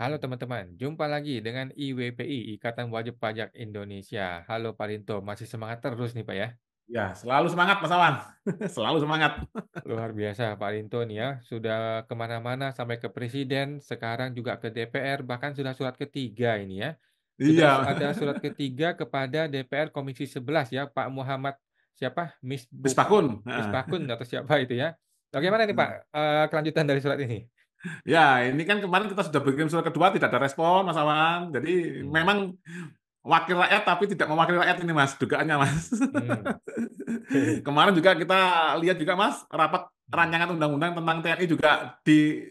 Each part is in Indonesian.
Halo teman-teman, jumpa lagi dengan IWPI, Ikatan Wajib Pajak Indonesia. Halo Pak Rinto, masih semangat terus nih Pak ya? Ya, selalu semangat Mas Awan. Selalu semangat. Luar biasa Pak Rinto nih ya, sudah kemana-mana sampai ke Presiden, sekarang juga ke DPR, bahkan sudah surat ketiga ini ya. Sudah Iya, ada surat ketiga kepada DPR Komisi 11 ya, Pak Muhammad siapa? Mispakun. Misbakun atau siapa itu ya. Bagaimana nih Pak kelanjutan dari surat ini? Ya, ini kan kemarin kita sudah bikin surat kedua, tidak ada respon Mas Awan. Jadi Hmm. memang wakil rakyat tapi tidak mewakili rakyat ini Mas, dugaannya Mas. Hmm. Kemarin juga kita lihat juga Mas, rapat Hmm. rancangan undang-undang tentang TNI juga di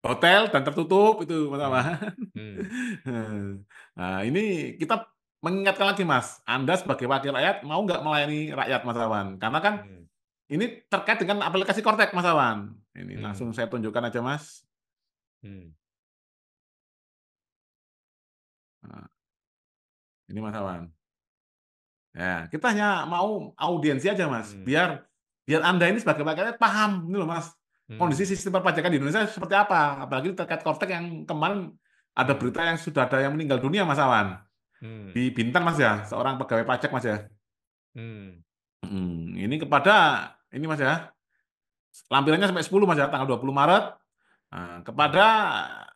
hotel dan tertutup itu Mas Awan. Hmm. Hmm. Nah, ini kita mengingatkan lagi Mas, Anda sebagai wakil rakyat mau nggak melayani rakyat Mas Awan? Karena kan Hmm. ini terkait dengan aplikasi Kortek, Mas Awan. Ini langsung Hmm. saya tunjukkan aja, Mas. Hmm. Nah, ini Mas Awan. Ya, kita hanya mau audiensi aja, Mas. Hmm. Biar biar Anda ini sebagai rakyat paham ini loh, Mas. Kondisi Hmm. sistem perpajakan di Indonesia seperti apa? Apalagi terkait Kortek yang kemarin ada Hmm. berita yang sudah ada yang meninggal dunia, Mas Awan. Hmm. Di Bintan, Mas ya, seorang pegawai pajak, Mas ya. Hmm. Ini kepada ini Mas ya. Lampirannya sampai 10 Mas ya, tanggal 20 Maret. Nah, kepada Hmm.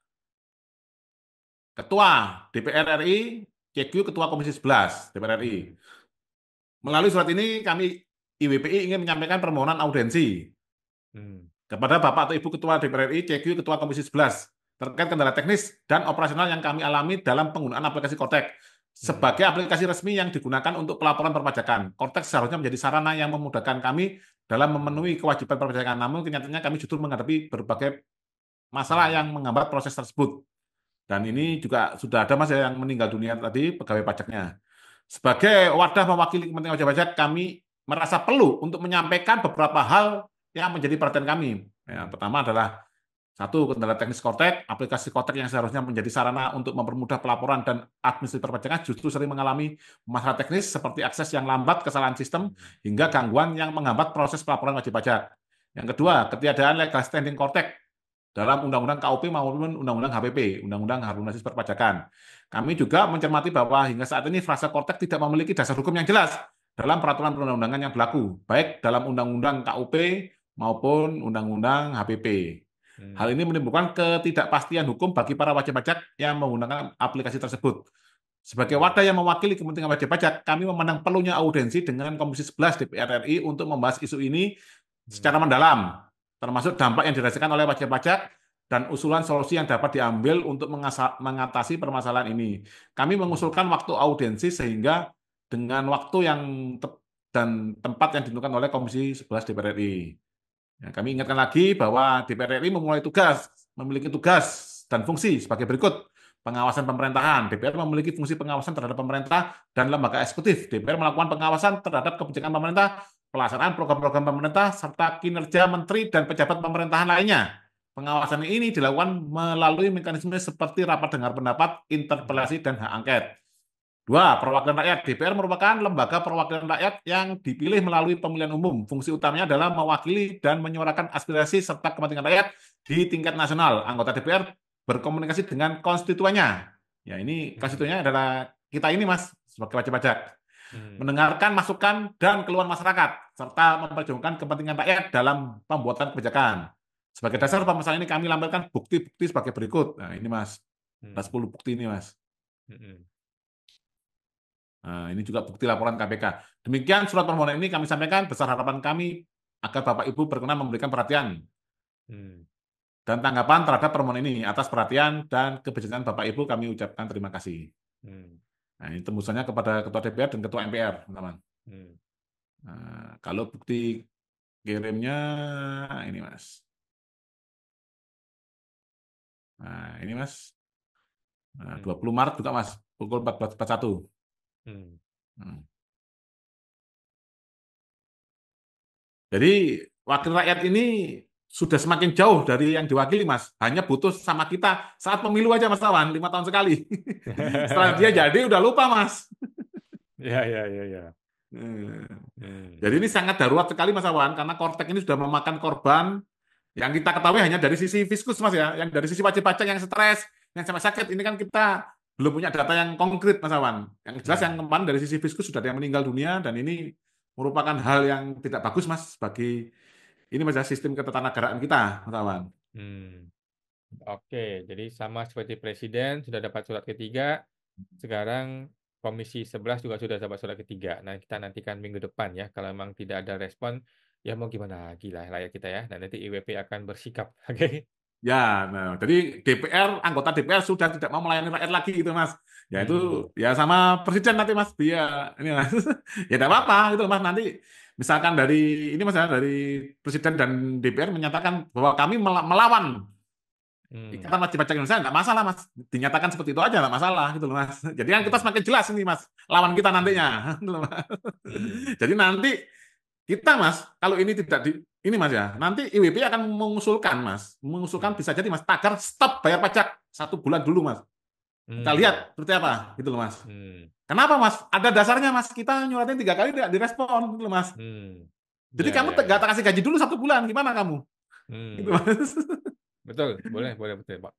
Ketua DPR RI, CQ Ketua Komisi 11 DPR RI. Hmm. Melalui surat ini kami IWPI ingin menyampaikan permohonan audiensi Hmm. kepada Bapak atau Ibu Ketua DPR RI, CQ Ketua Komisi 11 terkait kendala teknis dan operasional yang kami alami dalam penggunaan aplikasi Kortek Hmm. sebagai aplikasi resmi yang digunakan untuk pelaporan perpajakan. Kortek seharusnya menjadi sarana yang memudahkan kami dalam Hmm. memenuhi kewajiban perpajakan. Namun kenyataannya kami justru menghadapi berbagai masalah Hmm. yang menghambat proses tersebut. Dan Hmm. ini juga sudah ada Mas ya, yang meninggal dunia tadi pegawai pajaknya. Sebagai wadah mewakili kepentingan wajib pajak, kami merasa perlu untuk menyampaikan beberapa hal yang menjadi perhatian kami. Ya, Hmm. pertama adalah satu, kendala teknis Kortek. Aplikasi Kortek yang seharusnya menjadi sarana untuk mempermudah pelaporan dan administrasi perpajakan justru sering mengalami masalah teknis seperti akses yang lambat, kesalahan sistem, Hmm. hingga gangguan yang menghambat proses pelaporan wajib pajak. Yang kedua, ketiadaan legal standing Kortek dalam Undang-Undang KUP maupun Undang-Undang HPP, Undang-Undang Harmonisasi Perpajakan. Kami juga mencermati bahwa hingga saat ini frasa Kortek tidak memiliki dasar hukum yang jelas dalam peraturan perundang-undangan yang berlaku, baik dalam Undang-Undang KUP maupun Undang-Undang HPP. Hal Hmm. ini menimbulkan ketidakpastian hukum bagi para wajib pajak yang menggunakan aplikasi tersebut. Sebagai Hmm. wadah yang mewakili kepentingan wajib pajak, kami memandang perlunya audiensi dengan Komisi 11 DPR RI untuk membahas isu ini secara Hmm. mendalam, termasuk dampak yang dirasakan oleh wajib pajak dan usulan solusi yang dapat diambil untuk mengatasi permasalahan ini. Kami Hmm. mengusulkan waktu audiensi sehingga dengan waktu yang dan tempat yang ditentukan oleh Komisi 11 DPR RI. Ya, kami ingatkan lagi bahwa DPR RI memiliki tugas dan fungsi sebagai berikut. Pengawasan pemerintahan. DPR memiliki fungsi pengawasan terhadap pemerintah dan lembaga eksekutif. DPR melakukan pengawasan terhadap kebijakan pemerintah, pelaksanaan program-program pemerintah, serta kinerja menteri dan pejabat pemerintahan lainnya. Pengawasan ini dilakukan melalui mekanisme seperti rapat dengar pendapat, Hmm. interpelasi, dan hak angket. Dua, perwakilan rakyat. DPR merupakan lembaga perwakilan rakyat yang dipilih melalui pemilihan umum. Fungsi utamanya adalah mewakili dan menyuarakan aspirasi serta kepentingan rakyat di tingkat nasional. Anggota DPR berkomunikasi dengan konstituennya. Ya, ini Hmm. konstituennya adalah kita ini, Mas, sebagai wajib pajak. Hmm. Mendengarkan masukan dan keluhan masyarakat, serta memperjuangkan kepentingan rakyat dalam pembuatan kebijakan. Sebagai dasar Hmm. permasalahan ini kami lampirkan bukti-bukti sebagai berikut. Nah, ini, Mas. Ada Hmm. 10 bukti ini, Mas. Hmm. Nah, ini juga bukti laporan KPK. Demikian surat permohonan ini kami sampaikan besar harapan kami agar Bapak Ibu berkenan memberikan perhatian Hmm. dan tanggapan terhadap permohonan ini. Atas perhatian dan kebijaksanaan Bapak Ibu kami ucapkan terima kasih. Hmm. Nah, ini tembusannya kepada Ketua DPR dan Ketua MPR, teman-teman. Hmm. Nah, kalau bukti kirimnya ini, Mas. Nah, ini, Mas. Nah, Hmm. 20 Maret juga, Mas. Pukul 14.41. Hmm. Hmm. Jadi wakil rakyat ini sudah semakin jauh dari yang diwakili, Mas. Hanya butuh sama kita saat pemilu aja, Mas Tawan, 5 tahun sekali. Setelah dia jadi udah lupa, Mas. Ya, ya, ya, ya. Eh, Hmm. Jadi ini sangat darurat sekali, Mas Tawan, karena Kortek ini sudah memakan korban yang kita ketahui hanya dari sisi fiskus, Mas ya, yang dari sisi wajib pajak yang stres, yang sampai sakit. Ini kan kita belum punya data yang konkret, Mas Awan. Yang jelas yang kemarin dari sisi Fiskus sudah ada yang meninggal dunia, dan ini merupakan hal yang tidak bagus, Mas, bagi ini Mas, sistem ketatanegaraan kita, Mas Awan. Hmm. Oke, jadi sama seperti Presiden sudah dapat surat ketiga, sekarang Komisi 11 juga sudah dapat surat ketiga. Nah, kita nantikan minggu depan ya. Kalau memang tidak ada respon, ya mau gimana lagi lah rakyat kita ya. Dan nanti IWP akan bersikap. Oke. Ya, nah, jadi anggota DPR sudah tidak mau melayani rakyat lagi gitu, Mas. Ya itu Hmm. ya sama presiden nanti, Mas. Dia ini, Mas. Ya tidak apa-apa gitu, Mas. Nanti misalkan dari ini, Mas, ya, dari presiden dan DPR menyatakan bahwa kami melawan Hmm. Ikatan Wajib Pajak Indonesia, nggak masalah, Mas. Dinyatakan seperti itu aja, nggak masalah gitu loh, Mas. Jadi kan kita Hmm. semakin jelas ini, Mas, lawan kita Hmm. nantinya. Gitu loh, Mas. Hmm. Jadi nanti kita, Mas, kalau ini tidak ini, Mas, ya, nanti IWP akan mengusulkan, Mas, Hmm. bisa jadi, Mas, tagar stop bayar pajak 1 bulan dulu, Mas. Kita lihat Hmm. seperti apa, gitu loh, Mas. Hmm. Kenapa, Mas? Ada dasarnya, Mas. Kita nyuratin 3 kali tidak direspon, gitu loh, Mas. Hmm. Jadi Ya, kamu ya, nggak ya. kasih gaji dulu 1 bulan, gimana kamu? Gitu, Hmm. Mas. Betul, boleh, boleh, betul, Pak.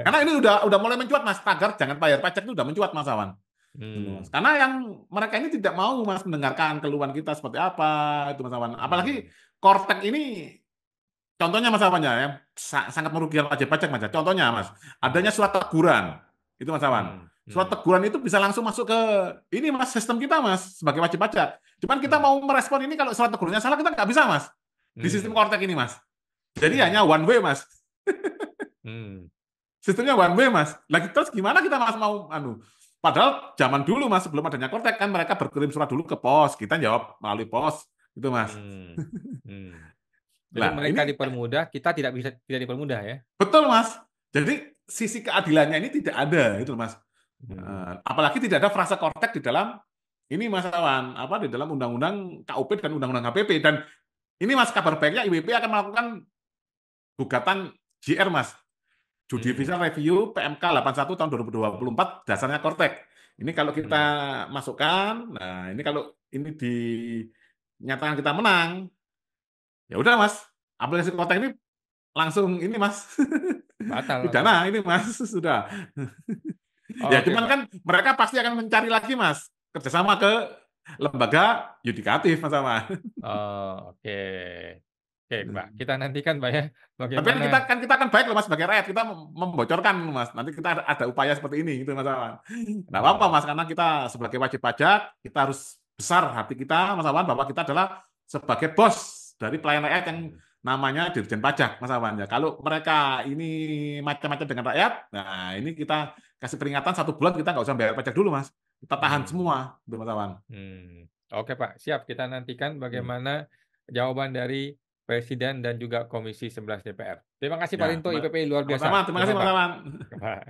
Karena ini udah mulai mencuat, Mas. Tagar jangan bayar pajak itu udah mencuat, Mas Awan. Gitu, Mas. Hmm. Karena yang mereka ini tidak mau, Mas, mendengarkan keluhan kita seperti apa, itu, Mas Awan. Apalagi Hmm. Kortek ini contohnya, Mas Awan, ya, yang sangat merugikan wajib pajak, Mas. Contohnya, Mas, adanya Hmm. surat teguran. Itu, Mas Awan. Hmm. Surat Hmm. teguran itu bisa langsung masuk ke ini, Mas, sistem kita, Mas, sebagai wajib pajak. Cuman kita Hmm. mau merespon ini kalau surat tegurannya salah, kita nggak bisa, Mas. Di sistem Hmm. Kortek ini, Mas. Jadi hanya Hmm. one way, Mas. Hmm. Sistemnya one way, Mas. Lagi terus gimana kita, Mas, mau padahal zaman dulu, Mas, sebelum adanya Kortek kan mereka berkirim surat dulu ke pos, kita jawab melalui pos, gitu, Mas. Hmm. Hmm. Jadi Lah, mereka ini dipermudah, kita tidak dipermudah ya. betul, Mas. Jadi sisi keadilannya ini tidak ada, itu, Mas. Hmm. Apalagi tidak ada frasa Kortek di dalam ini, Mas Awan, apa di dalam Undang-Undang KUP dan Undang-Undang HPP. Dan ini, Mas, kabar baiknya IWP akan melakukan gugatan JR, Mas. Hmm. Judicial Review PMK 81 tahun 2024 dasarnya Kortek. Ini kalau kita Hmm. masukkan, nah ini kalau ini dinyatakan kita menang, ya udah, Mas. Aplikasi Kortek ini langsung ini, Mas. Batal langsung. Pidana ini, Mas, sudah. Ya Oke, cuman Pak. kan mereka pasti akan mencari lagi, Mas, kerjasama ke lembaga yudikatif, Mas Sama. Oh, oke. Oke, Pak. Kita nantikan, Pak ya, Tapi kan bagaimana. kita kan baik loh, Mas, sebagai rakyat, kita membocorkan, Mas. Nanti kita ada upaya seperti ini gitu, Mas Awan. Nggak apa-apa, Hmm. Mas, karena kita sebagai wajib pajak kita harus besar hati kita, Mas Awan, bahwa kita adalah sebagai bos dari pelayan rakyat yang Hmm. namanya Dirjen Pajak, Mas Awan. Ya, kalau mereka ini macam-macam dengan rakyat, nah ini kita kasih peringatan 1 bulan, kita nggak usah bayar pajak dulu, Mas. Kita tahan Hmm. semua, gitu, Mas Awan. Hmm. Oke, Pak. Siap. Kita nantikan Hmm. bagaimana jawaban dari Presiden dan juga Komisi 11 DPR. Terima kasih, Pak Ya, Rinto. IPP luar sama-sama. biasa. Terima kasih, Hebat, Mas Pak. Awan. Pak.